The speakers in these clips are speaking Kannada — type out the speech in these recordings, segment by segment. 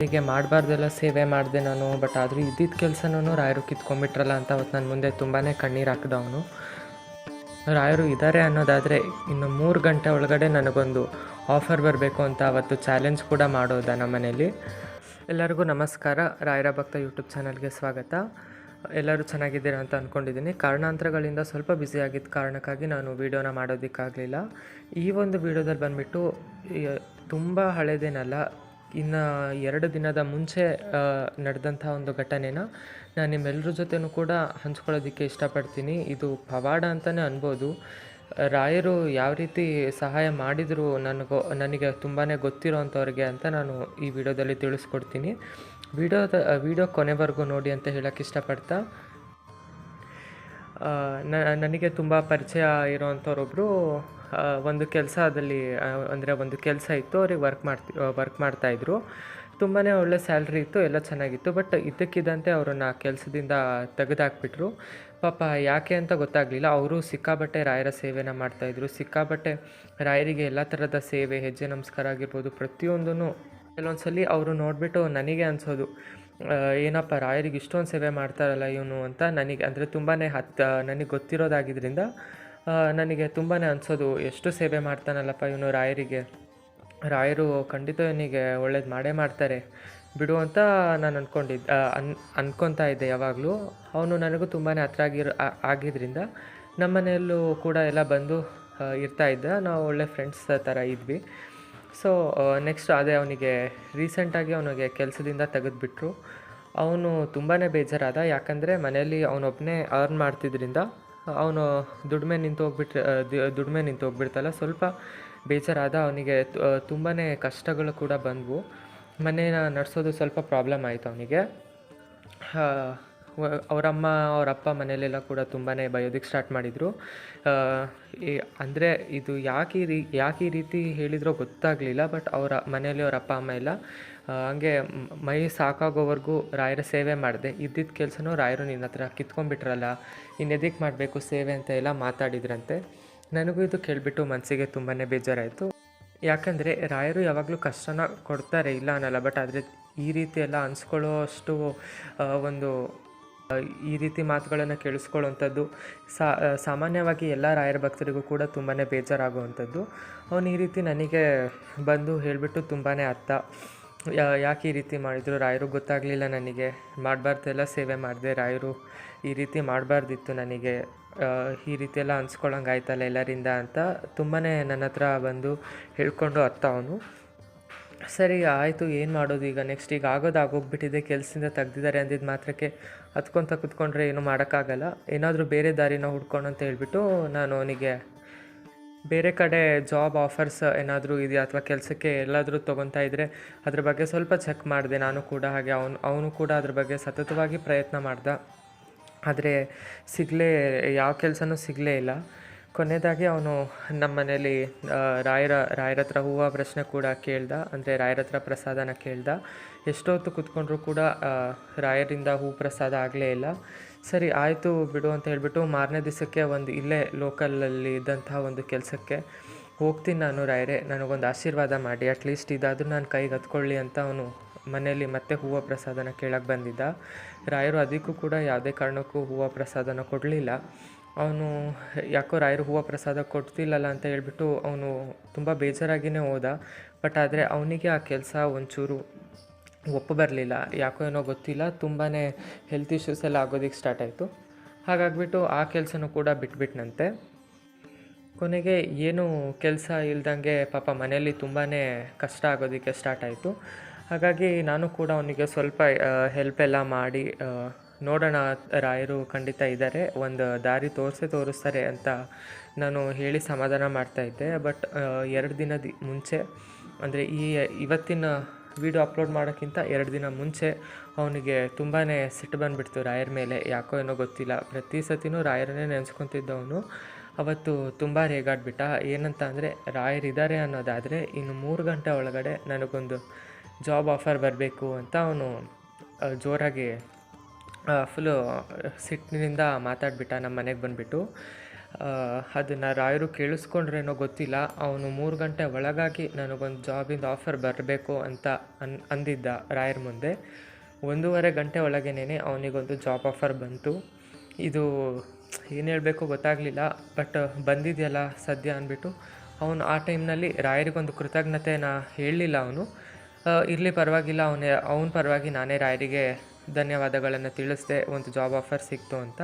ಹೀಗೆ ಮಾಡಬಾರ್ದೆಲ್ಲ ಸೇವೆ ಮಾಡಿದೆ ನಾನು. ಬಟ್ ಆದರೂ ಇದ್ದಿದ್ದ ಕೆಲಸನೂ ರಾಯರು ಕಿತ್ಕೊಂಡ್ಬಿಟ್ರಲ್ಲ ಅಂತ ಅವತ್ತು ನನ್ನ ಮುಂದೆ ತುಂಬಾ ಕಣ್ಣೀರು ಹಾಕಿದವನು. ರಾಯರು ಇದ್ದಾರೆ ಅನ್ನೋದಾದರೆ ಇನ್ನು 3 ಗಂಟೆ ಒಳಗಡೆ ನನಗೊಂದು ಆಫರ್ ಬರಬೇಕು ಅಂತ ಅವತ್ತು ಚಾಲೆಂಜ್ ಕೂಡ ಮಾಡೋದ ನಮ್ಮ ಮನೇಲಿ. ಎಲ್ಲರಿಗೂ ನಮಸ್ಕಾರ. ರಾಯರ ಭಕ್ತ ಯೂಟ್ಯೂಬ್ ಚಾನಲ್ಗೆ ಸ್ವಾಗತ. ಎಲ್ಲರೂ ಚೆನ್ನಾಗಿದ್ದೀರಾ ಅಂತ ಅಂದ್ಕೊಂಡಿದ್ದೀನಿ. ಕಾರಣಾಂತರಗಳಿಂದ ಸ್ವಲ್ಪ ಬ್ಯುಸಿಯಾಗಿದ್ದ ಕಾರಣಕ್ಕಾಗಿ ನಾನು ವೀಡಿಯೋನ ಮಾಡೋದಕ್ಕಾಗಲಿಲ್ಲ. ಈ ಒಂದು ವೀಡಿಯೋದಲ್ಲಿ ಬಂದುಬಿಟ್ಟು ತುಂಬ ಹಳೆದೇನಲ್ಲ, ಇನ್ನು 2 ದಿನದ ಮುಂಚೆ ನಡೆದಂಥ ಒಂದು ಘಟನೆನ ನಾನು ನಿಮ್ಮೆಲ್ಲರ ಜೊತೆನೂ ಕೂಡ ಹಂಚ್ಕೊಳ್ಳೋದಕ್ಕೆ ಇಷ್ಟಪಡ್ತೀನಿ. ಇದು ಪವಾಡ ಅಂತಲೇ ಅನ್ಬೋದು. ರಾಯರು ಯಾವ ರೀತಿ ಸಹಾಯ ಮಾಡಿದರು ನನಗೆ ತುಂಬಾ ಗೊತ್ತಿರೋ ಅಂಥವ್ರಿಗೆ ಅಂತ ನಾನು ಈ ವಿಡಿಯೋದಲ್ಲಿ ತಿಳಿಸ್ಕೊಡ್ತೀನಿ. ವಿಡಿಯೋ ಕೊನೆವರೆಗೂ ನೋಡಿ ಅಂತ ಹೇಳೋಕ್ಕೆ ಇಷ್ಟಪಡ್ತಾ, ನನಗೆ ತುಂಬ ಪರಿಚಯ ಇರೋವಂಥವ್ರೊಬ್ಬರು ಒಂದು ಕೆಲಸದಲ್ಲಿ ಅಂದರೆ ಒಂದು ಕೆಲಸ ಇತ್ತು, ಅವ್ರಿಗೆ ವರ್ಕ್ ಮಾಡ್ತಾಯಿದ್ರು. ತುಂಬಾ ಒಳ್ಳೆ ಸ್ಯಾಲ್ರಿ ಇತ್ತು, ಎಲ್ಲ ಚೆನ್ನಾಗಿತ್ತು. ಬಟ್ ಇದ್ದಕ್ಕಿದ್ದಂತೆ ಅವರನ್ನು ಕೆಲಸದಿಂದ ತೆಗೆದುಹಾಕ್ಬಿಟ್ರು. ಪಾಪ ಯಾಕೆ ಅಂತ ಗೊತ್ತಾಗಲಿಲ್ಲ. ಅವರು ಸಿಕ್ಕಾಬಟ್ಟೆ ರಾಯರ ಸೇವೆನ ಮಾಡ್ತಾಯಿದ್ರು. ಸಿಕ್ಕಾಬಟ್ಟೆ ರಾಯರಿಗೆ ಎಲ್ಲ ಥರದ ಸೇವೆ, ಹೆಜ್ಜೆ ನಮಸ್ಕಾರ ಆಗಿರ್ಬೋದು, ಪ್ರತಿಯೊಂದೂ ಕೆಲವೊಂದು ಸಲ ಅವರು ನೋಡಿಬಿಟ್ಟು ನನಗೆ ಅನಿಸೋದು, ಏನಪ್ಪ ರಾಯರಿಗೆ ಇಷ್ಟೊಂದು ಸೇವೆ ಮಾಡ್ತಾರಲ್ಲ ಇವನು ಅಂತ. ನನಗೆ ಅಂದರೆ ತುಂಬಾ ನನಗೆ ಗೊತ್ತಿರೋದಾಗಿದ್ದರಿಂದ ನನಗೆ ತುಂಬಾ ಅನಿಸೋದು, ಎಷ್ಟು ಸೇವೆ ಮಾಡ್ತಾನಲ್ಲಪ್ಪ ಇವನು ರಾಯರಿಗೆ. ರಾಯರು ಖಂಡಿತ ಇವನಿಗೆ ಒಳ್ಳೇದು ಮಾಡೇ ಮಾಡ್ತಾರೆ ಬಿಡು ಅಂತ ನಾನು ಅನ್ಕೊತಾ ಇದ್ದೆ ಯಾವಾಗಲೂ. ಅವನು ನನಗೂ ತುಂಬಾ ಹತ್ರ ಆಗಿದ್ದರಿಂದ ನಮ್ಮ ಮನೆಯಲ್ಲೂ ಕೂಡ ಎಲ್ಲ ಬಂದು ಇರ್ತಾಯಿದ್ದ. ನಾವು ಒಳ್ಳೆ ಫ್ರೆಂಡ್ಸ್ ಥರ ಇದ್ವಿ. ಸೊ ನೆಕ್ಸ್ಟ್ ಅದೇ ಅವನಿಗೆ ರೀಸೆಂಟಾಗಿ ಅವನಿಗೆ ಕೆಲಸದಿಂದ ತೆಗೆದುಬಿಟ್ರು. ಅವನು ತುಂಬಾ ಬೇಜಾರಾದ. ಯಾಕಂದರೆ ಮನೆಯಲ್ಲಿ ಅವನೊಬ್ಬನೇ ಅರ್ನ್ ಮಾಡ್ತಿದ್ದರಿಂದ ಅವನು ದುಡಿಮೆ ನಿಂತು ಹೋಗ್ಬಿಡ್ತಲ್ಲ, ಸ್ವಲ್ಪ ಬೇಜಾರಾದ. ಅವನಿಗೆ ತುಂಬಾ ಕಷ್ಟಗಳು ಕೂಡ ಬಂದವು. ಮನೇನ ನಡೆಸೋದು ಸ್ವಲ್ಪ ಪ್ರಾಬ್ಲಮ್ ಆಯಿತು ಅವನಿಗೆ. ಅವರಮ್ಮ ಅವರಪ್ಪ ಮನೆಯಲ್ಲೆಲ್ಲ ಕೂಡ ತುಂಬಾ ಬಯೋದಕ್ಕೆ ಸ್ಟಾರ್ಟ್ ಮಾಡಿದರು. ಅಂದರೆ ಇದು ಯಾಕೆ ಈ ರೀತಿ ಹೇಳಿದ್ರೋ ಗೊತ್ತಾಗಲಿಲ್ಲ. ಬಟ್ ಅವರ ಮನೆಯಲ್ಲಿ ಅವರ ಅಪ್ಪ ಅಮ್ಮ ಎಲ್ಲ ಹಂಗೆ ಮೈ ಸಾಕಾಗೋವರೆಗೂ ರಾಯರ ಸೇವೆ ಮಾಡಿದೆ. ಇದ್ದಿದ್ದ ಕೆಲಸನೂ ರಾಯರು ನಿನ್ನ ಹತ್ರ ಕಿತ್ಕೊಂಡ್ಬಿಟ್ರಲ್ಲ, ಇನ್ನು ಎದಕ್ಕೆ ಮಾಡಬೇಕು ಸೇವೆ ಅಂತ ಎಲ್ಲ ಮಾತಾಡಿದ್ರಂತೆ. ನನಗೂ ಇದು ಕೇಳಿಬಿಟ್ಟು ಮನಸ್ಸಿಗೆ ತುಂಬಾ ಬೇಜಾರಾಯಿತು. ಯಾಕಂದರೆ ರಾಯರು ಯಾವಾಗಲೂ ಕಷ್ಟನ ಕೊಡ್ತಾರೆ, ಇಲ್ಲ ಅನ್ನಲ್ಲ. ಬಟ್ ಆದರೆ ಈ ರೀತಿ ಎಲ್ಲ ಅನಿಸ್ಕೊಳ್ಳೋ ಅಷ್ಟು ಈ ರೀತಿ ಮಾತುಗಳನ್ನು ಕೇಳಿಸ್ಕೊಳ್ಳೋವಂಥದ್ದು ಸಾಮಾನ್ಯವಾಗಿ ಎಲ್ಲ ರಾಯರ ಭಕ್ತರಿಗೂ ಕೂಡ ತುಂಬಾ ಬೇಜಾರಾಗುವಂಥದ್ದು. ಅವನು ಈ ರೀತಿ ನನಗೆ ಬಂದು ಹೇಳಿಬಿಟ್ಟು ತುಂಬಾ ಅತ್ತ, ಯಾಕೆ ಈ ರೀತಿ ಮಾಡಿದರು ರಾಯರು ಗೊತ್ತಾಗಲಿಲ್ಲ ನನಗೆ. ಮಾಡಬಾರ್ದೆಲ್ಲ ಸೇವೆ ಮಾಡಿದೆ, ರಾಯರು ಈ ರೀತಿ ಮಾಡಬಾರ್ದಿತ್ತು ನನಗೆ, ಈ ರೀತಿ ಎಲ್ಲ ಅನ್ಸ್ಕೊಳ್ಳೋಂಗೆ ಆಯ್ತಲ್ಲ ಎಲ್ಲರಿಂದ ಅಂತ ತುಂಬಾ ನನ್ನ ಹತ್ರ ಬಂದು ಹೇಳ್ಕೊಂಡು ಅತ್ತ ಅವನು. ಸರಿ ಆಯಿತು, ಏನು ಮಾಡೋದು ಈಗ ನೆಕ್ಸ್ಟ್? ಈಗ ಆಗೋಗ್ಬಿಟ್ಟಿದೆ, ಕೆಲಸದಿಂದ ತೆಗ್ದಿದ್ದಾರೆ ಅಂದಿದ್ದು ಮಾತ್ರಕ್ಕೆ ಹತ್ಕೊತ ಕೂತ್ಕೊಂಡ್ರೆ ಏನೂ ಮಾಡೋಕ್ಕಾಗಲ್ಲ. ಏನಾದರೂ ಬೇರೆ ದಾರಿನ ಹುಡ್ಕೊಂಡು ಅಂತ ಹೇಳ್ಬಿಟ್ಟು ನಾನು ಅವನಿಗೆ ಬೇರೆ ಕಡೆ ಜಾಬ್ ಆಫರ್ಸ್ ಏನಾದರೂ ಇದೆಯಾ ಅಥವಾ ಕೆಲಸಕ್ಕೆ ಎಲ್ಲಾದರೂ ತೊಗೊತಾ ಇದ್ದರೆ ಅದ್ರ ಬಗ್ಗೆ ಸ್ವಲ್ಪ ಚೆಕ್ ಮಾಡಿದೆ ನಾನು ಕೂಡ. ಹಾಗೆ ಅವನು ಕೂಡ ಅದ್ರ ಬಗ್ಗೆ ಸತತವಾಗಿ ಪ್ರಯತ್ನ ಮಾಡ್ದ. ಆದರೆ ಯಾವ ಕೆಲಸನೂ ಸಿಗಲೇ ಇಲ್ಲ. ಕೊನೆಯದಾಗಿ ಅವನು ನಮ್ಮ ಮನೇಲಿ ರಾಯರ ಹತ್ರ ಹೂವು ಪ್ರಶ್ನೆ ಕೂಡ ಕೇಳ್ದ. ಅಂದರೆ ರಾಯರ ಹತ್ರ ಪ್ರಸಾದನ ಕೇಳ್ದ. ಎಷ್ಟೊತ್ತು ಕೂತ್ಕೊಂಡ್ರೂ ಕೂಡ ರಾಯರಿಂದ ಹೂ ಪ್ರಸಾದ ಆಗಲೇ ಇಲ್ಲ. ಸರಿ ಆಯಿತು ಬಿಡು ಅಂತ ಹೇಳಿಬಿಟ್ಟು ಮಾರನೇ ದಿವಸಕ್ಕೆ ಒಂದು ಇಲ್ಲೇ ಲೋಕಲಲ್ಲಿ ಇದ್ದಂತಹ ಒಂದು ಕೆಲಸಕ್ಕೆ ಹೋಗ್ತೀನಿ ನಾನು. ರಾಯರೇ ನನಗೊಂದು ಆಶೀರ್ವಾದ ಮಾಡಿ, ಅಟ್ಲೀಸ್ಟ್ ಇದಾದರೂ ನಾನು ಕೈಗೆ ಹತ್ಕೊಳ್ಳಿ ಅಂತ ಅವನು ಮನೆಯಲ್ಲಿ ಮತ್ತೆ ಹೂವು ಪ್ರಸಾದನ ಕೇಳಕ್ಕೆ ಬಂದಿದ್ದ. ರಾಯರು ಅದಕ್ಕೂ ಕೂಡ ಯಾವುದೇ ಕಾರಣಕ್ಕೂ ಹೂವು ಪ್ರಸಾದನ ಕೊಡಲಿಲ್ಲ. ಅವನು ಯಾಕೋ ರಾಯರು ಹೂವು ಪ್ರಸಾದ ಕೊಡ್ತಿಲ್ಲಲ್ಲ ಅಂತ ಹೇಳ್ಬಿಟ್ಟು ಅವನು ತುಂಬ ಬೇಜಾರಾಗಿಯೇ ಹೋದ. ಬಟ್ ಆದರೆ ಅವನಿಗೆ ಆ ಕೆಲಸ ಒಂಚೂರು ಬರಲಿಲ್ಲ. ಯಾಕೋ ಏನೋ ಗೊತ್ತಿಲ್ಲ, ತುಂಬಾ ಹೆಲ್ತ್ ಇಶ್ಯೂಸ್ ಎಲ್ಲ ಆಗೋದಕ್ಕೆ ಸ್ಟಾರ್ಟ್ ಆಯಿತು. ಹಾಗಾಗಿಬಿಟ್ಟು ಆ ಕೆಲಸನೂ ಕೂಡ ಬಿಟ್ಬಿಟ್ನಂತೆ. ಕೊನೆಗೆ ಏನು ಕೆಲಸ ಇಲ್ದಂಗೆ ಪಾಪ ಮನೆಯಲ್ಲಿ ತುಂಬಾ ಕಷ್ಟ ಆಗೋದಕ್ಕೆ ಸ್ಟಾರ್ಟ್ ಆಯಿತು. ಹಾಗಾಗಿ ನಾನು ಕೂಡ ಅವನಿಗೆ ಸ್ವಲ್ಪ ಹೆಲ್ಪ್ ಎಲ್ಲ ಮಾಡಿ, ನೋಡೋಣ ರಾಯರು ಖಂಡಿತ ಇದ್ದಾರೆ, ಒಂದು ದಾರಿ ತೋರಿಸ್ತಾರೆ ಅಂತ ನಾನು ಹೇಳಿ ಸಮಾಧಾನ ಮಾಡ್ತಾಯಿದ್ದೆ. ಬಟ್ 2 ದಿನದ ಮುಂಚೆ, ಅಂದರೆ ಇವತ್ತಿನ ವಿಡಿಯೋ ಅಪ್ಲೋಡ್ ಮಾಡೋಕ್ಕಿಂತ 2 ದಿನ ಮುಂಚೆ ಅವನಿಗೆ ತುಂಬಾ ಸಿಟ್ಟು ಬಂದುಬಿಡ್ತು ರಾಯರ ಮೇಲೆ. ಯಾಕೋ ಏನೋ ಗೊತ್ತಿಲ್ಲ, ಪ್ರತಿ ಸತಿನೂ ರಾಯರನ್ನೇ ನೆನೆಸ್ಕೊತಿದ್ದವನು ಅವತ್ತು ತುಂಬ ರೇಗಾಡ್ಬಿಟ್ಟ. ಏನಂತ ಅಂದರೆ ರಾಯರಿದ್ದಾರೆ ಅನ್ನೋದಾದರೆ ಇನ್ನು 3 ಗಂಟೆ ಒಳಗಡೆ ನನಗೊಂದು ಜಾಬ್ ಆಫರ್ ಬರಬೇಕು ಅಂತ ಅವನು ಜೋರಾಗಿ ಫುಲ್ಲು ಸಿಟ್ಟಿನಿಂದ ಮಾತಾಡಿಬಿಟ್ಟ ನಮ್ಮ ಮನೆಗೆ ಬಂದುಬಿಟ್ಟು. ಅದನ್ನು ರಾಯರು ಕೇಳಿಸ್ಕೊಂಡ್ರೇನೋ ಗೊತ್ತಿಲ್ಲ, ಅವನು 3 ಗಂಟೆ ಒಳಗಾಗಿ ನನಗೊಂದು ಜಾಬಿಂದ ಆಫರ್ ಬರಬೇಕು ಅಂತ ಅಂದಿದ್ದ ರಾಯರ ಮುಂದೆ. 1:30 ಗಂಟೆ ಒಳಗೇನೆ ಅವನಿಗೊಂದು ಜಾಬ್ ಆಫರ್ ಬಂತು. ಇದು ಏನು ಹೇಳಬೇಕು ಗೊತ್ತಾಗಲಿಲ್ಲ, ಬಟ್ ಬಂದಿದೆಯಲ್ಲ ಸದ್ಯ ಅಂದ್ಬಿಟ್ಟು ಅವನು ಆ ಟೈಮ್ನಲ್ಲಿ ರಾಯರಿಗೊಂದು ಕೃತಜ್ಞತೆನ ಹೇಳಲಿಲ್ಲ. ಅವನು ಇರಲಿ ಪರವಾಗಿಲ್ಲ, ಅವನ ಪರವಾಗಿ ನಾನೇ ರಾಯರಿಗೆ ಧನ್ಯವಾದಗಳನ್ನು ತಿಳಿಸಿದೆ, ಒಂದು ಜಾಬ್ ಆಫರ್ ಸಿಕ್ತು ಅಂತ.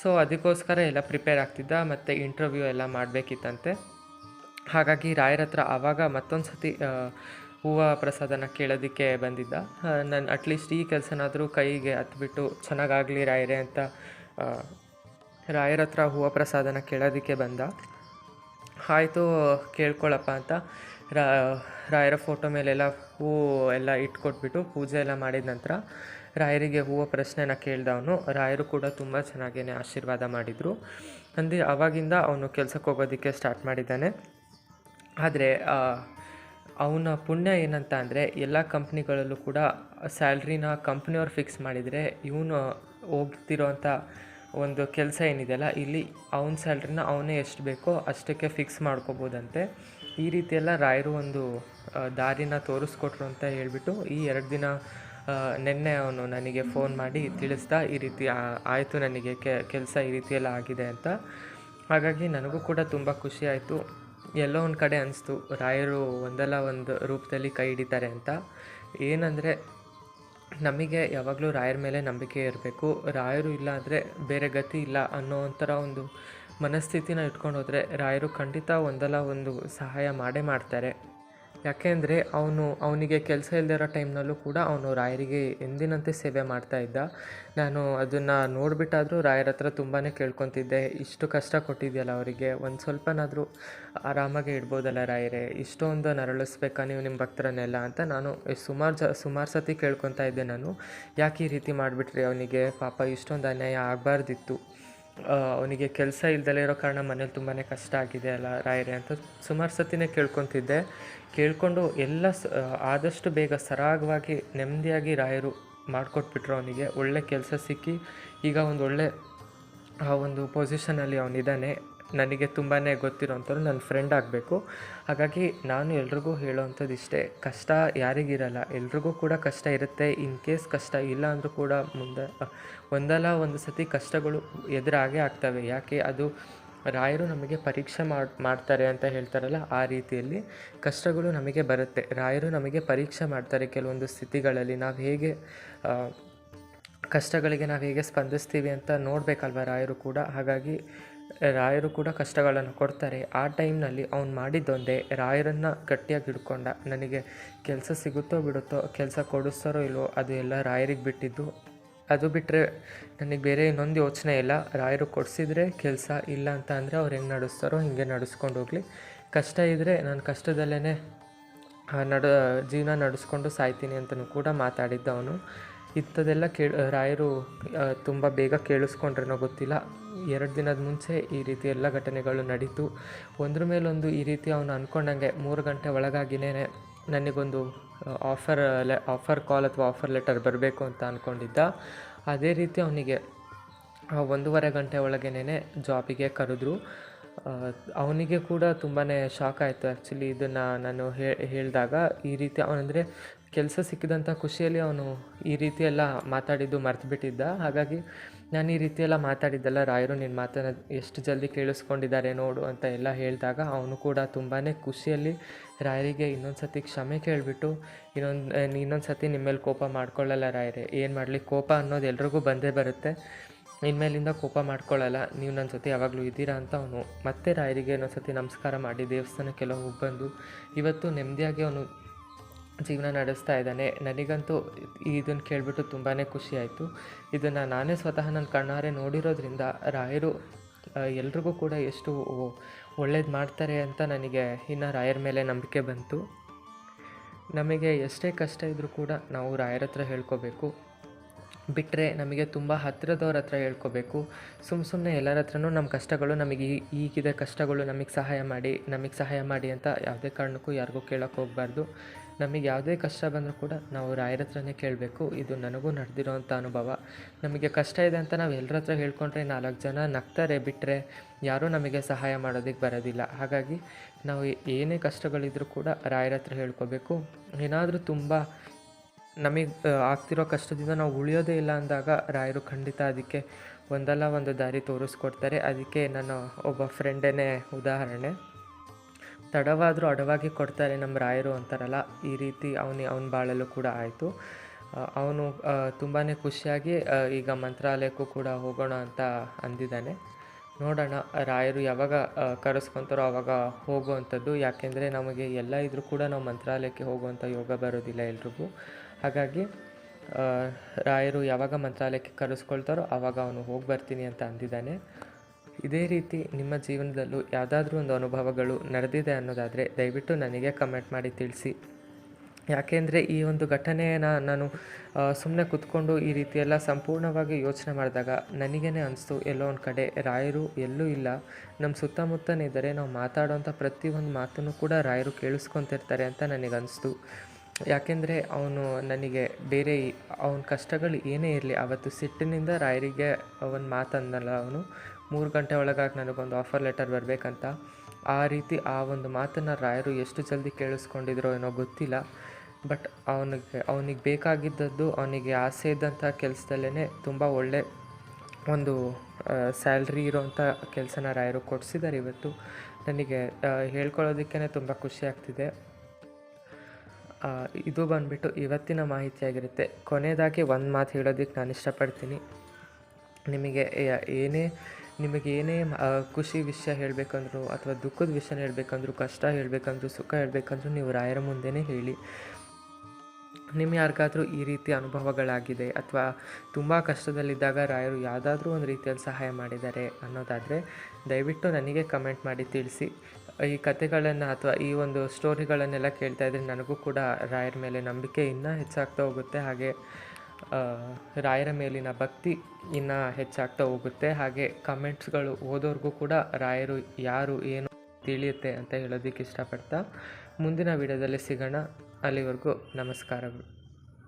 ಸೊ ಅದಕ್ಕೋಸ್ಕರ ಎಲ್ಲ ಪ್ರಿಪೇರ್ ಆಗ್ತಿದ್ದ, ಮತ್ತು ಇಂಟರ್ವ್ಯೂ ಎಲ್ಲ ಮಾಡಬೇಕಿತ್ತಂತೆ. ಹಾಗಾಗಿ ರಾಯರ ಹತ್ರ ಆವಾಗ ಮತ್ತೊಂದು ಸತಿ ಹೂವು ಪ್ರಸಾದನ ಕೇಳೋದಕ್ಕೆ ಬಂದಿದ್ದ. ನಾನು ಅಟ್ಲೀಸ್ಟ್ ಈ ಕೆಲಸನಾದರೂ ಕೈಗೆ ಹತ್ಬಿಟ್ಟು ಚೆನ್ನಾಗಾಗಲಿ ರಾಯರೇ ಅಂತ ರಾಯರ ಹತ್ರ ಹೂವು ಪ್ರಸಾದನ ಕೇಳೋದಕ್ಕೆ ಬಂದ. ಆಯಿತು ಕೇಳ್ಕೊಳ್ಳಪ್ಪ ಅಂತ ರಾಯರ ಫೋಟೋ ಮೇಲೆಲ್ಲ ಹೂವು ಎಲ್ಲ ಇಟ್ಕೊಟ್ಬಿಟ್ಟು ಪೂಜೆ ಎಲ್ಲ ಮಾಡಿದ ನಂತರ ರಾಯರಿಗೆ ಹೂವು ಪ್ರಶ್ನೆನ ಕೇಳಿದವನು. ರಾಯರು ಕೂಡ ತುಂಬ ಚೆನ್ನಾಗೇ ಆಶೀರ್ವಾದ ಮಾಡಿದರು. ಆವಾಗಿಂದ ಅವನು ಕೆಲ್ಸಕ್ಕೆ ಹೋಗೋದಕ್ಕೆ ಸ್ಟಾರ್ಟ್ ಮಾಡಿದ್ದಾನೆ. ಆದರೆ ಅವನ ಪುಣ್ಯ ಏನಂತ ಅಂದರೆ, ಎಲ್ಲ ಕಂಪ್ನಿಗಳಲ್ಲೂ ಕೂಡ ಸ್ಯಾಲ್ರಿನ ಕಂಪ್ನಿಯವ್ರು ಫಿಕ್ಸ್ ಮಾಡಿದರೆ ಇವನು ಹೋಗ್ತಿರೋಂಥ ಒಂದು ಕೆಲಸ ಏನಿದೆಯಲ್ಲ, ಇಲ್ಲಿ ಅವನ ಸ್ಯಾಲ್ರಿನ ಅವನೇ ಎಷ್ಟು ಬೇಕೋ ಅಷ್ಟಕ್ಕೆ ಫಿಕ್ಸ್ ಮಾಡ್ಕೋಬೋದಂತೆ. ಈ ರೀತಿಯೆಲ್ಲ ರಾಯರು ಒಂದು ದಾರಿನ ತೋರಿಸ್ಕೊಟ್ರು ಅಂತ ಹೇಳ್ಬಿಟ್ಟು ಈ 2 ದಿನ ನಿನ್ನೆ ಅವನು ನನಗೆ ಫೋನ್ ಮಾಡಿ ತಿಳಿಸ್ದ, ಈ ರೀತಿ ಆಯಿತು ನನಗೆ ಕೆಲಸ ಈ ರೀತಿಯೆಲ್ಲ ಆಗಿದೆ ಅಂತ. ಹಾಗಾಗಿ ನನಗೂ ಕೂಡ ತುಂಬ ಖುಷಿ ಆಯಿತು. ಎಲ್ಲೋ ಒಂದು ಕಡೆ ಅನಿಸ್ತು, ರಾಯರು ಒಂದಲ್ಲ ಒಂದು ರೂಪದಲ್ಲಿ ಕೈ ಹಿಡಿತಾರೆ ಅಂತ. ಏನಂದರೆ, ನಮಗೆ ಯಾವಾಗಲೂ ರಾಯರ ಮೇಲೆ ನಂಬಿಕೆ ಇರಬೇಕು. ರಾಯರು ಇಲ್ಲ ಅಂದರೆ ಬೇರೆ ಗತಿ ಇಲ್ಲ ಅನ್ನೋ ಒಂಥರ ಒಂದು ಮನಸ್ಥಿತಿನ ಇಟ್ಕೊಂಡು ಹೋದರೆ ರಾಯರು ಖಂಡಿತ ಒಂದಲ್ಲ ಒಂದು ಸಹಾಯ ಮಾಡೇ ಮಾಡ್ತಾರೆ. ಯಾಕೆಂದರೆ ಅವನಿಗೆ ಕೆಲಸ ಇಲ್ಲದೆ ಇರೋ ಟೈಮ್ನಲ್ಲೂ ಕೂಡ ಅವನು ರಾಯರಿಗೆ ಎಂದಿನಂತೆ ಸೇವೆ ಮಾಡ್ತಾಯಿದ್ದ. ನಾನು ಅದನ್ನು ನೋಡಿಬಿಟ್ಟಾದರೂ ರಾಯರ ಹತ್ರ ತುಂಬಾ ಕೇಳ್ಕೊತಿದ್ದೆ, ಇಷ್ಟು ಕಷ್ಟ ಕೊಟ್ಟಿದೆಯಲ್ಲ ಅವರಿಗೆ, ಒಂದು ಸ್ವಲ್ಪನಾದರೂ ಆರಾಮಾಗೆ ಇಡ್ಬೋದಲ್ಲ ರಾಯರೇ, ಇಷ್ಟೊಂದು ನರಳಿಸ್ಬೇಕಾ ನೀವು ನಿಮ್ಮ ಭಕ್ತರನ್ನೆಲ್ಲ ಅಂತ ನಾನು ಸುಮಾರು ಸತಿ ಕೇಳ್ಕೊತಾ ಇದ್ದೆ. ನಾನು ಯಾಕೆ ಈ ರೀತಿ ಮಾಡಿಬಿಟ್ರಿ ಅವನಿಗೆ, ಪಾಪ ಇಷ್ಟೊಂದು ಅನ್ಯಾಯ ಆಗಬಾರ್ದಿತ್ತು, ಅವನಿಗೆ ಕೆಲಸ ಇಲ್ದಲೇ ಇರೋ ಕಾರಣ ಮನೇಲಿ ತುಂಬಾ ಕಷ್ಟ ಆಗಿದೆ ಅಲ್ಲ ರಾಯರೇ ಅಂತ ಸುಮಾರು ಸತಿನೇ ಕೇಳ್ಕೊತಿದ್ದೆ. ಕೇಳಿಕೊಂಡು ಎಲ್ಲ ಆದಷ್ಟು ಬೇಗ ಸರಾಗವಾಗಿ ನೆಮ್ಮದಿಯಾಗಿ ರಾಯರು ಮಾಡಿಕೊಟ್ಬಿಟ್ರು. ಅವನಿಗೆ ಒಳ್ಳೆ ಕೆಲಸ ಸಿಕ್ಕಿ ಈಗ ಒಂದು ಒಳ್ಳೆ ಒಂದು ಪೊಸಿಷನಲ್ಲಿ ಅವನಿದ್ದಾನೆ. ನನಗೆ ತುಂಬಾ ಗೊತ್ತಿರೋಂಥವ್ರು ನನ್ನ ಫ್ರೆಂಡ್ ಆಗಬೇಕು. ಹಾಗಾಗಿ ನಾನು ಎಲ್ರಿಗೂ ಹೇಳೋವಂಥದ್ದು ಇಷ್ಟೇ, ಕಷ್ಟ ಯಾರಿಗಿರಲ್ಲ, ಎಲ್ರಿಗೂ ಕೂಡ ಕಷ್ಟ ಇರುತ್ತೆ. ಇನ್ ಕೇಸ್ ಕಷ್ಟ ಇಲ್ಲ ಅಂದರೂ ಕೂಡ ಮುಂದೆ ಒಂದಲ್ಲ ಒಂದು ಸತಿ ಕಷ್ಟಗಳು ಎದುರಾಗೇ ಆಗ್ತವೆ. ಯಾಕೆ, ಅದು ರಾಯರು ನಮಗೆ ಪರೀಕ್ಷೆ ಮಾಡ್ತಾರೆ ಅಂತ ಹೇಳ್ತಾರಲ್ಲ, ಆ ರೀತಿಯಲ್ಲಿ ಕಷ್ಟಗಳು ನಮಗೆ ಬರುತ್ತೆ. ರಾಯರು ನಮಗೆ ಪರೀಕ್ಷೆ ಮಾಡ್ತಾರೆ ಕೆಲವೊಂದು ಸ್ಥಿತಿಗಳಲ್ಲಿ. ನಾವು ಹೇಗೆ ಕಷ್ಟಗಳಿಗೆ ನಾವು ಹೇಗೆ ಸ್ಪಂದಿಸ್ತೀವಿ ಅಂತ ನೋಡಬೇಕಲ್ವ ರಾಯರು ಕೂಡ. ಹಾಗಾಗಿ ರಾಯರು ಕೂಡ ಕಷ್ಟಗಳನ್ನು ಕೊಡ್ತಾರೆ. ಆ ಟೈಮ್ನಲ್ಲಿ ಅವ್ನು ಮಾಡಿದ್ದೊಂದೇ, ರಾಯರನ್ನು ಗಟ್ಟಿಯಾಗಿ ಹಿಡ್ಕೊಂಡ. ನನಗೆ ಕೆಲಸ ಸಿಗುತ್ತೋ ಬಿಡುತ್ತೋ, ಕೆಲಸ ಕೊಡಿಸ್ತಾರೋ ಇಲ್ವೋ ಅದು ಎಲ್ಲ ರಾಯರಿಗೆ ಬಿಟ್ಟಿದ್ದು. ಅದು ಬಿಟ್ಟರೆ ನನಗೆ ಬೇರೆ ಇನ್ನೊಂದು ಯೋಚನೆ ಇಲ್ಲ. ರಾಯರು ಕೊಡಿಸಿದ್ರೆ ಕೆಲಸ, ಇಲ್ಲ ಅಂತ ಅಂದರೆ ಅವ್ರು ಹೆಂಗೆ ನಡೆಸ್ತಾರೋ ಹೀಗೆ ನಡೆಸ್ಕೊಂಡು ಹೋಗಲಿ. ಕಷ್ಟ ಇದ್ದರೆ ನಾನು ಕಷ್ಟದಲ್ಲೇ ಜೀವನ ನಡೆಸ್ಕೊಂಡು ಸಾಯ್ತೀನಿ ಅಂತಲೂ ಕೂಡ ಮಾತಾಡಿದ್ದ ಅವನು. ಇಂಥದ್ದೆಲ್ಲ ರಾಯರು ತುಂಬ ಬೇಗ ಕೇಳಿಸ್ಕೊಂಡ್ರೇನೋ ಗೊತ್ತಿಲ್ಲ. 2 ದಿನದ ಮುಂಚೆ ಈ ರೀತಿ ಎಲ್ಲ ಘಟನೆಗಳು ನಡೀತು. ಒಂದ್ರ ಮೇಲೊಂದು ಈ ರೀತಿ ಅವನು ಅಂದ್ಕೊಂಡಂಗೆ 3 ಗಂಟೆ ಒಳಗಾಗಿಯೇ ನನಗೊಂದು ಆಫರ್ ಕಾಲ್ ಅಥವಾ ಆಫರ್ ಲೆಟರ್ ಬರಬೇಕು ಅಂತ ಅಂದ್ಕೊಂಡಿದ್ದ. ಅದೇ ರೀತಿ ಅವನಿಗೆ 1:30 ಗಂಟೆ ಒಳಗೇನೆ ಜಾಬಿಗೆ ಕರೆದ್ರು. ಅವನಿಗೆ ಕೂಡ ತುಂಬಾ ಶಾಕ್ ಆಯಿತು. ಆ್ಯಕ್ಚುಲಿ ಇದನ್ನು ನಾನು ಹೇಳಿದಾಗ ಈ ರೀತಿ ಅವನಂದರೆ ಕೆಲಸ ಸಿಕ್ಕಿದಂಥ ಖುಷಿಯಲ್ಲಿ ಅವನು ಈ ರೀತಿ ಎಲ್ಲ ಮಾತಾಡಿದ್ದು ಮರ್ತುಬಿಟ್ಟಿದ್ದ. ಹಾಗಾಗಿ ನಾನು ಈ ರೀತಿ ಎಲ್ಲ ಮಾತಾಡಿದ್ದೆಲ್ಲ, ರಾಯರು ನಿನ್ನ ಮಾತನ್ನು ಎಷ್ಟು ಜಲ್ದಿ ಕೇಳಿಸ್ಕೊಂಡಿದ್ದಾರೆ ನೋಡು ಅಂತ ಎಲ್ಲ ಹೇಳಿದಾಗ ಅವನು ಕೂಡ ತುಂಬಾ ಖುಷಿಯಲ್ಲಿ ರಾಯರಿಗೆ ಇನ್ನೊಂದು ಸತಿ ಕ್ಷಮೆ ಕೇಳಿಬಿಟ್ಟು, ಇನ್ನೊಂದು ಸತಿ ನಿಮ್ಮ ಮೇಲೆ ಕೋಪ ಮಾಡ್ಕೊಳ್ಳಲ್ಲ ರಾಯರೇ, ಏನು ಮಾಡಲಿ, ಕೋಪ ಅನ್ನೋದು ಎಲ್ರಿಗೂ ಬಂದೇ ಬರುತ್ತೆ, ಇನ್ಮೇಲಿಂದ ಕೋಪ ಮಾಡ್ಕೊಳ್ಳಲ್ಲ, ನೀವು ನನ್ನ ಜೊತೆ ಯಾವಾಗಲೂ ಇದ್ದೀರಾ ಅಂತ ಅವನು ಮತ್ತೆ ರಾಯರಿಗೆ ಇನ್ನೊಂದು ಸತಿ ನಮಸ್ಕಾರ ಮಾಡಿ ದೇವಸ್ಥಾನಕ್ಕೆಲ್ಲ ಹೋಗಿ ಬಂದು ಇವತ್ತು ನೆಮ್ಮದಿಯಾಗಿ ಅವನು ಜೀವನ ನಡೆಸ್ತಾ ಇದ್ದಾನೆ. ನನಗಂತೂ ಇದನ್ನು ಕೇಳಿಬಿಟ್ಟು ತುಂಬಾ ಖುಷಿ ಆಯಿತು. ಇದನ್ನು ನಾನೇ ಸ್ವತಃ ನನ್ನ ಕಣ್ಣಾರೆ ನೋಡಿರೋದ್ರಿಂದ ರಾಯರು ಎಲ್ರಿಗೂ ಕೂಡ ಎಷ್ಟು ಒಳ್ಳೇದು ಮಾಡ್ತಾರೆ ಅಂತ ನನಗೆ ಇನ್ನು ರಾಯರ ಮೇಲೆ ನಂಬಿಕೆ ಬಂತು. ನಮಗೆ ಎಷ್ಟೇ ಕಷ್ಟ ಇದ್ದರೂ ಕೂಡ ನಾವು ರಾಯರ ಹತ್ರ ಹೇಳ್ಕೋಬೇಕು. ಬಿಟ್ಟರೆ ನಮಗೆ ತುಂಬ ಹತ್ತಿರದವ್ರ ಹತ್ರ ಹೇಳ್ಕೋಬೇಕು. ಸುಮ್ಮನೆ ಎಲ್ಲರ ಹತ್ರನೂ ನಮ್ಮ ಕಷ್ಟಗಳು, ನಮಗೆ ಈಗಿದೆ ಕಷ್ಟಗಳು, ನಮಗೆ ಸಹಾಯ ಮಾಡಿ ಅಂತ ಯಾವುದೇ ಕಾರಣಕ್ಕೂ ಯಾರಿಗೂ ಕೇಳೋಕ್ಕೆ ಹೋಗಬಾರ್ದು. ನಮಗೆ ಯಾವುದೇ ಕಷ್ಟ ಬಂದರೂ ಕೂಡ ನಾವು ರಾಯರ ಹತ್ರನೇ ಕೇಳಬೇಕು. ಇದು ನನಗೂ ನಡೆದಿರೋವಂಥ ಅನುಭವ. ನಮಗೆ ಕಷ್ಟ ಇದೆ ಅಂತ ನಾವು ಎಲ್ಲರ ಹತ್ರ ಹೇಳ್ಕೊಂಡ್ರೆ 4 ಜನ ನಗ್ತಾರೆ ಬಿಟ್ಟರೆ ಯಾರೂ ನಮಗೆ ಸಹಾಯ ಮಾಡೋದಕ್ಕೆ ಬರೋದಿಲ್ಲ. ಹಾಗಾಗಿ ನಾವು ಏನೇ ಕಷ್ಟಗಳಿದ್ರೂ ಕೂಡ ರಾಯರ ಹತ್ರ ಹೇಳ್ಕೋಬೇಕು. ಏನಾದರೂ ತುಂಬ ನಮಗೆ ಆಗ್ತಿರೋ ಕಷ್ಟದಿಂದ ನಾವು ಉಳಿಯೋದೇ ಇಲ್ಲ ಅಂದಾಗ ರಾಯರು ಖಂಡಿತ ಅದಕ್ಕೆ ಒಂದಲ್ಲ ಒಂದು ದಾರಿ ತೋರಿಸ್ಕೊಡ್ತಾರೆ. ಅದಕ್ಕೆ ನನ್ನ ಒಬ್ಬ ಫ್ರೆಂಡೇ ಉದಾಹರಣೆ. ತಡವಾದರೂ ಅಡವಾಗಿ ಕೊಡ್ತಾರೆ ನಮ್ಮ ರಾಯರು ಅಂತಾರಲ್ಲ, ಈ ರೀತಿ ಅವನ ಬಾಳಲ್ಲೂ ಕೂಡ ಆಯಿತು. ಅವನು ತುಂಬಾ ಖುಷಿಯಾಗಿ ಈಗ ಮಂತ್ರಾಲಯಕ್ಕೂ ಕೂಡ ಹೋಗೋಣ ಅಂತ ಅಂದಿದ್ದಾನೆ. ನೋಡೋಣ ರಾಯರು ಯಾವಾಗ ಕರೆಸ್ಕೊತಾರೋ ಆವಾಗ ಹೋಗುವಂಥದ್ದು. ಯಾಕೆಂದರೆ ನಮಗೆ ಎಲ್ಲ ಇದ್ರೂ ಕೂಡ ನಾವು ಮಂತ್ರಾಲಯಕ್ಕೆ ಹೋಗುವಂಥ ಯೋಗ ಬರೋದಿಲ್ಲ ಎಲ್ರಿಗೂ. ಹಾಗಾಗಿ ರಾಯರು ಯಾವಾಗ ಮಂತ್ರಾಲಯಕ್ಕೆ ಕರೆಸ್ಕೊಳ್ತಾರೋ ಆವಾಗ ಅವನು ಹೋಗಿ ಬರ್ತೀನಿ ಅಂತ ಅಂದಿದ್ದಾನೆ. ಇದೇ ರೀತಿ ನಿಮ್ಮ ಜೀವನದಲ್ಲೂ ಯಾವುದಾದ್ರೂ ಒಂದು ಅನುಭವಗಳು ನಡೆದಿದೆ ಅನ್ನೋದಾದರೆ ದಯವಿಟ್ಟು ನನಗೆ ಕಮೆಂಟ್ ಮಾಡಿ ತಿಳಿಸಿ. ಯಾಕೆಂದರೆ ಈ ಒಂದು ಘಟನೆಯನ್ನು ನಾನು ಸುಮ್ಮನೆ ಕೂತ್ಕೊಂಡು ಈ ರೀತಿಯೆಲ್ಲ ಸಂಪೂರ್ಣವಾಗಿ ಯೋಚನೆ ಮಾಡಿದಾಗ ನನಗೇ ಅನಿಸ್ತು, ಎಲ್ಲೋ ಒಂದು ಕಡೆ ರಾಯರು ಎಲ್ಲೂ ಇಲ್ಲ, ನಮ್ಮ ಸುತ್ತಮುತ್ತನೇ ಇದ್ದಾರೆ. ನಾವು ಮಾತಾಡೋಂಥ ಪ್ರತಿಯೊಂದು ಮಾತನ್ನು ಕೂಡ ರಾಯರು ಕೇಳಿಸ್ಕೊತಿರ್ತಾರೆ ಅಂತ ನನಗನ್ನಿಸ್ತು. ಯಾಕೆಂದರೆ ಅವನು ನನಗೆ ಬೇರೆ ಅವನ ಕಷ್ಟಗಳು ಏನೇ ಇರಲಿ, ಆವತ್ತು ಸಿಟ್ಟಿನಿಂದ ರಾಯರಿಗೆ ಒಂದು ಮಾತಂದಲ್ಲ, ಅವನು 3 ಗಂಟೆ ಒಳಗಾಗಿ ನನಗೊಂದು ಆಫರ್ ಲೆಟರ್ ಬರಬೇಕಂತ. ಆ ರೀತಿ ಆ ಒಂದು ಮಾತನ್ನು ರಾಯರು ಎಷ್ಟು ಜಲ್ದಿ ಕೇಳಿಸ್ಕೊಂಡಿದ್ರೋ ಏನೋ ಗೊತ್ತಿಲ್ಲ. ಬಟ್ ಅವನಿಗೆ ಬೇಕಾಗಿದ್ದದ್ದು, ಅವನಿಗೆ ಆಸೆ ಇದ್ದಂಥ ಕೆಲಸದಲ್ಲೇ ತುಂಬ ಒಳ್ಳೆ ಒಂದು ಸ್ಯಾಲ್ರಿ ಇರೋವಂಥ ಕೆಲಸನ ರಾಯರು ಕೊಡಿಸಿದ್ದಾರೆ. ಇವತ್ತು ನನಗೆ ಹೇಳ್ಕೊಳ್ಳೋದಕ್ಕೇ ತುಂಬ ಖುಷಿ ಆಗ್ತಿದೆ. ಇದು ಬಂದುಬಿಟ್ಟು ಇವತ್ತಿನ ಮಾಹಿತಿಯಾಗಿರುತ್ತೆ. ಕೊನೆಯದಾಗಿ ಒಂದು ಮಾತು ಹೇಳೋದಕ್ಕೆ ನಾನು ಇಷ್ಟಪಡ್ತೀನಿ. ನಿಮಗೆ ಏನೇ ಖುಷಿ ವಿಷಯ ಹೇಳಬೇಕಂದ್ರೂ ಅಥವಾ ದುಃಖದ ವಿಷಯ ಹೇಳಬೇಕಂದ್ರೂ, ಕಷ್ಟ ಹೇಳಬೇಕಂದ್ರೂ, ಸುಖ ಹೇಳಬೇಕಂದ್ರೂ ನೀವು ರಾಯರ ಮುಂದೆನೇ ಹೇಳಿ. ನಿಮ್ಗೆ ಯಾರಿಗಾದ್ರೂ ಈ ರೀತಿ ಅನುಭವಗಳಾಗಿದೆ ಅಥವಾ ತುಂಬ ಕಷ್ಟದಲ್ಲಿದ್ದಾಗ ರಾಯರು ಯಾವುದಾದ್ರೂ ಒಂದು ರೀತಿಯಲ್ಲಿ ಸಹಾಯ ಮಾಡಿದ್ದಾರೆ ಅನ್ನೋದಾದರೆ ದಯವಿಟ್ಟು ನನಗೆ ಕಮೆಂಟ್ ಮಾಡಿ ತಿಳಿಸಿ. ಈ ಕಥೆಗಳನ್ನು ಅಥವಾ ಈ ಒಂದು ಸ್ಟೋರಿಗಳನ್ನೆಲ್ಲ ಕೇಳ್ತಾ ಇದ್ದರೆ ನನಗೂ ಕೂಡ ರಾಯರ ಮೇಲೆ ನಂಬಿಕೆ ಇನ್ನೂ ಹೆಚ್ಚಾಗ್ತಾ ಹೋಗುತ್ತೆ. ಹಾಗೆ ರಾಯರ ಮೇಲಿನ ಭಕ್ತಿ ಇನ್ನೂ ಹೆಚ್ಚಾಗ್ತಾ ಹೋಗುತ್ತೆ. ಹಾಗೆ ಕಮೆಂಟ್ಸ್ಗಳು ಓದೋರ್ಗೂ ಕೂಡ ರಾಯರು ಯಾರು ಏನು ತಿಳಿಯುತ್ತೆ ಅಂತ ಹೇಳೋದಕ್ಕೆ ಇಷ್ಟಪಡ್ತಾ ಮುಂದಿನ ವಿಡಿಯೋದಲ್ಲಿ ಸಿಗೋಣ. ಅಲ್ಲಿವರೆಗೂ ನಮಸ್ಕಾರಗಳು.